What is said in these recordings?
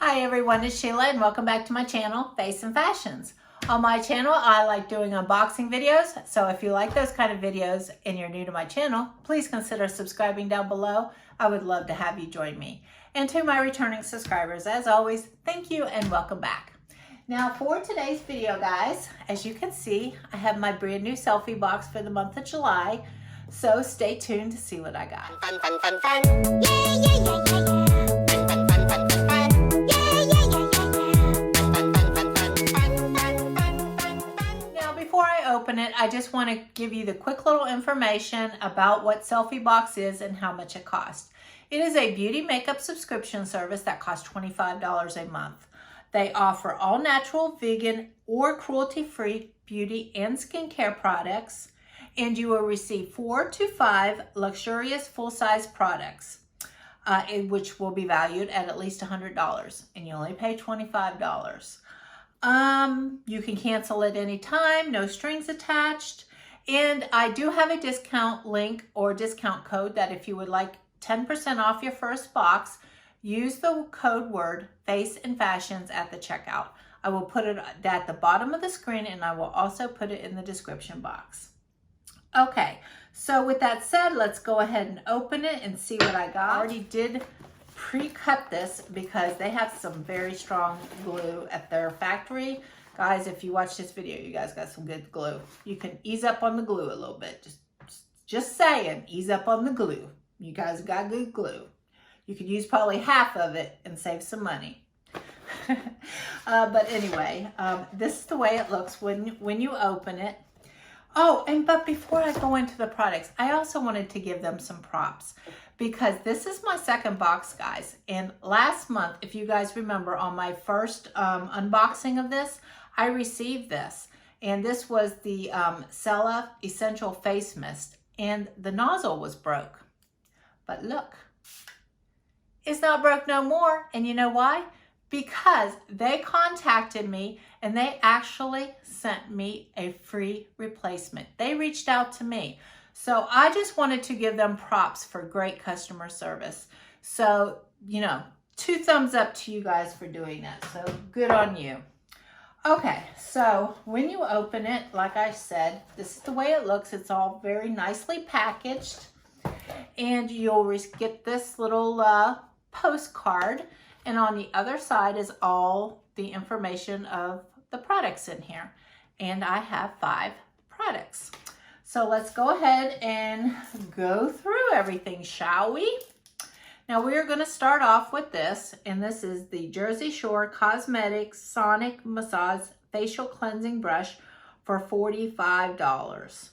Hi everyone, it's Sheila and welcome back to my channel, Face and Fashions. On my channel, I like doing unboxing videos, so if you like those kind of videos and you're new to my channel, please consider subscribing down below. I would love to have you join me. And to my returning subscribers, as always, thank you and welcome back. Now for today's video, guys, as you can see, I have my brand new selfie box for the month of July, so stay tuned to see what I got. Fun, fun, fun, fun, fun. Yeah, yeah, yeah, yeah, yeah. Open it, I just want to give you the quick little information about what selfybox is and how much it costs. It is a beauty makeup subscription service that costs $25 a month. They offer all natural, vegan, or cruelty-free beauty and skincare products, and you will receive 4 to 5 luxurious full-size products, which will be valued at least $100, and you only pay $25. You can cancel at any time, no strings attached. And I do have a discount link or discount code that if you would like 10% off your first box, use the code word Face and Fashions at the checkout. I will put it at the bottom of the screen and I will also put it in the description box. Okay, so with that said, let's go ahead and open it and see what I got. I already did pre-cut this because they have some very strong glue at their factory. Guys, if you watch this video, you guys got some good glue. You can ease up on the glue a little bit. Just saying, ease up on the glue. You guys got good glue. You could use probably half of it and save some money. But anyway, this is the way it looks when you open it. Oh, but before I go into the products, I also wanted to give them some props because this is my second box, guys. And last month, if you guys remember, on my first unboxing of this, I received this. And this was the Stella Essential Face Mist. And the nozzle was broke. But look, it's not broke no more. And you know why? Because they contacted me and they actually sent me a free replacement. They reached out to me. So I just wanted to give them props for great customer service. So, you know, 2 thumbs up to you guys for doing that. So good on you. Okay, so when you open it, like I said, this is the way it looks. It's all very nicely packaged. And you'll get this little postcard. And on the other side is all the information of the products in here. And I have 5 products. So let's go ahead and go through everything, shall we? Now we are going to start off with this, and this is the Jersey Shore COSMETIC Sonic Massage Facial Cleansing Brush for $45.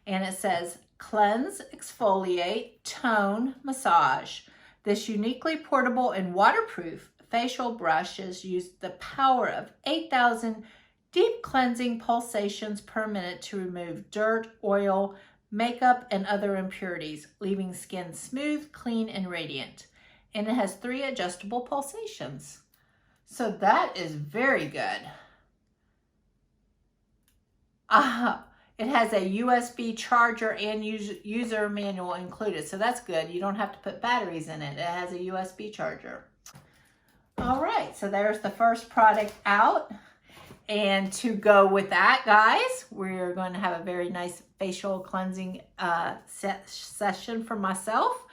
And it says, cleanse, exfoliate, tone, massage. This uniquely portable and waterproof facial brushes use the power of 8,000 deep cleansing pulsations per minute to remove dirt, oil, makeup, and other impurities, leaving skin smooth, clean, and radiant. And it has 3 adjustable pulsations. So that is very good. It has a USB charger and user manual included, so that's good. You don't have to put batteries in it. It has a USB charger. All right, so there's the first product out. And to go with that, guys, we're going to have a very nice facial cleansing session for myself.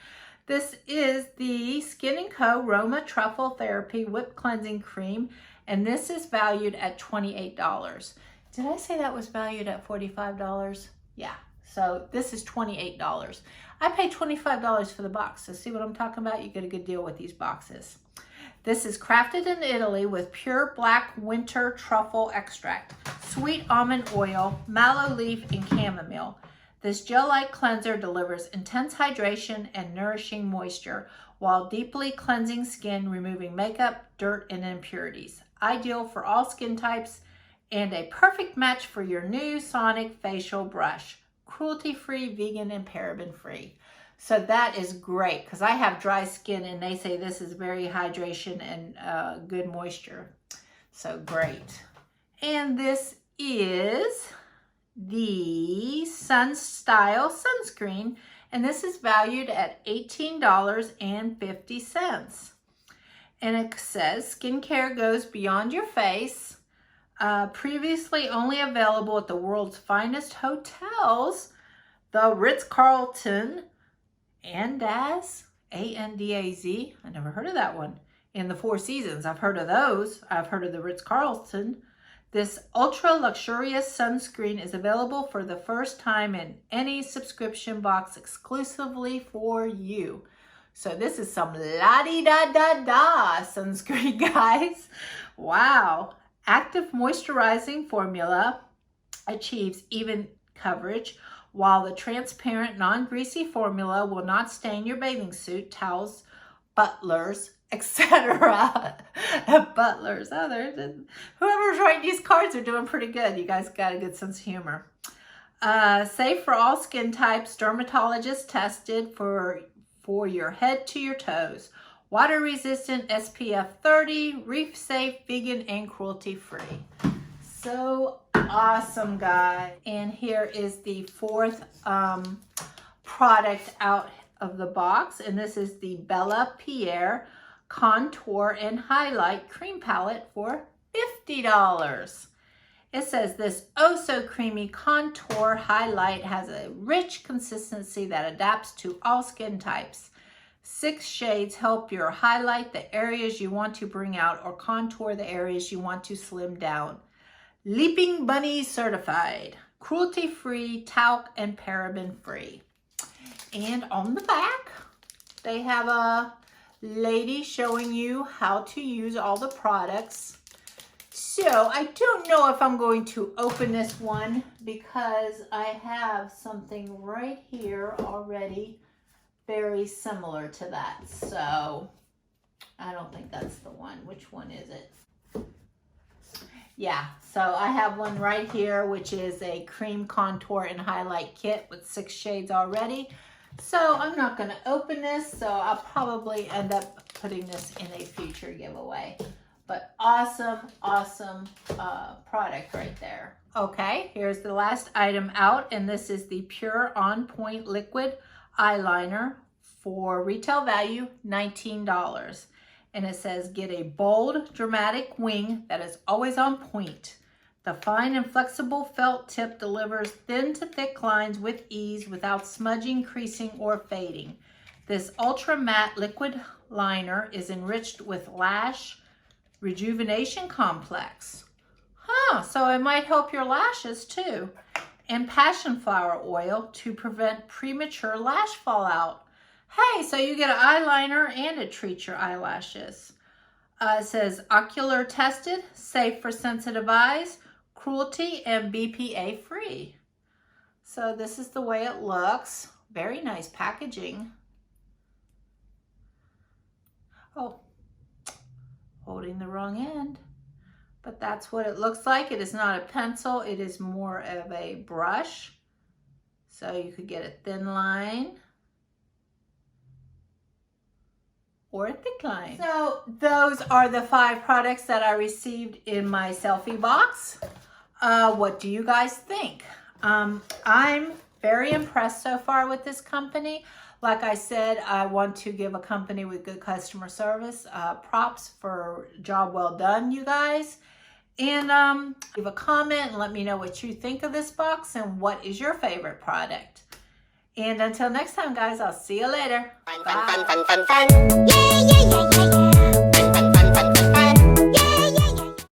This is the Skin & Co. Roma Truffle Therapy Whip Cleansing Cream, and this is valued at $28. Did I say that was valued at $45? Yeah, so this is $28. I paid $25 for the box, so see what I'm talking about? You get a good deal with these boxes. This is crafted in Italy with pure black winter truffle extract, sweet almond oil, mallow leaf, and chamomile. This gel-like cleanser delivers intense hydration and nourishing moisture while deeply cleansing skin, removing makeup, dirt, and impurities. Ideal for all skin types and a perfect match for your new Sonic facial brush. Cruelty-free, vegan, and paraben-free. So that is great because I have dry skin and they say this is very hydration and good moisture. So great. And this is the Sun Style Sunscreen, and this is valued at $18.50. And it says, skincare goes beyond your face. Previously only available at the world's finest hotels, the Ritz-Carlton, Andaz, A-N-D-A-Z. I never heard of that one. In the Four Seasons, I've heard of those. I've heard of the Ritz-Carlton. This ultra luxurious sunscreen is available for the first time in any subscription box exclusively for you. So this is some la-di-da-da-da sunscreen, guys. Wow. Active moisturizing formula achieves even coverage, while the transparent, non-greasy formula will not stain your bathing suit, towels, butlers, etc. Butlers. Oh, whoever's writing these cards are doing pretty good. You guys got a good sense of humor. Safe for all skin types, dermatologist tested for your head to your toes. Water resistant, SPF 30, reef safe, vegan, and cruelty free. So awesome, guys. And here is the fourth product out of the box. And this is the Bella Pierre Contour and Highlight Cream Palette for $50. It says this oh so creamy contour highlight has a rich consistency that adapts to all skin types. 6 shades help you highlight the areas you want to bring out or contour the areas you want to slim down. Leaping Bunny certified, cruelty-free, talc and paraben-free. And on the back, they have a lady showing you how to use all the products. So I don't know if I'm going to open this one because I have something right here already very similar to that. So I don't think that's the one. Which one is it? Yeah, so I have one right here, which is a cream contour and highlight kit with 6 shades already. So I'm not going to open this, so I'll probably end up putting this in a future giveaway. But awesome, awesome product right there. Okay, here's the last item out, and this is the PIERRE On Point Liquid Eyeliner for retail value $19. And it says, get a bold, dramatic wing that is always on point. The fine and flexible felt tip delivers thin to thick lines with ease without smudging, creasing, or fading. This ultra matte liquid liner is enriched with lash rejuvenation complex. So it might help your lashes too. And passion flower oil to prevent premature lash fallout. Hey, so you get an eyeliner and it treats your eyelashes. It says ocular tested, safe for sensitive eyes, cruelty and BPA free. So this is the way it looks. Very nice packaging. Oh, holding the wrong end. But that's what it looks like. It is not a pencil. It is more of a brush. So you could get a thin line or a thick line. So those are the 5 products that I received in my selfie box. What do you guys think? I'm very impressed so far with this company. Like I said, I want to give a company with good customer service props for job well done, you guys. And leave a comment and let me know what you think of this box and what is your favorite product. And until next time, guys, I'll see you later. Fun, fun, fun, fun, fun, fun. Yeah, yeah, yeah, yeah, yeah.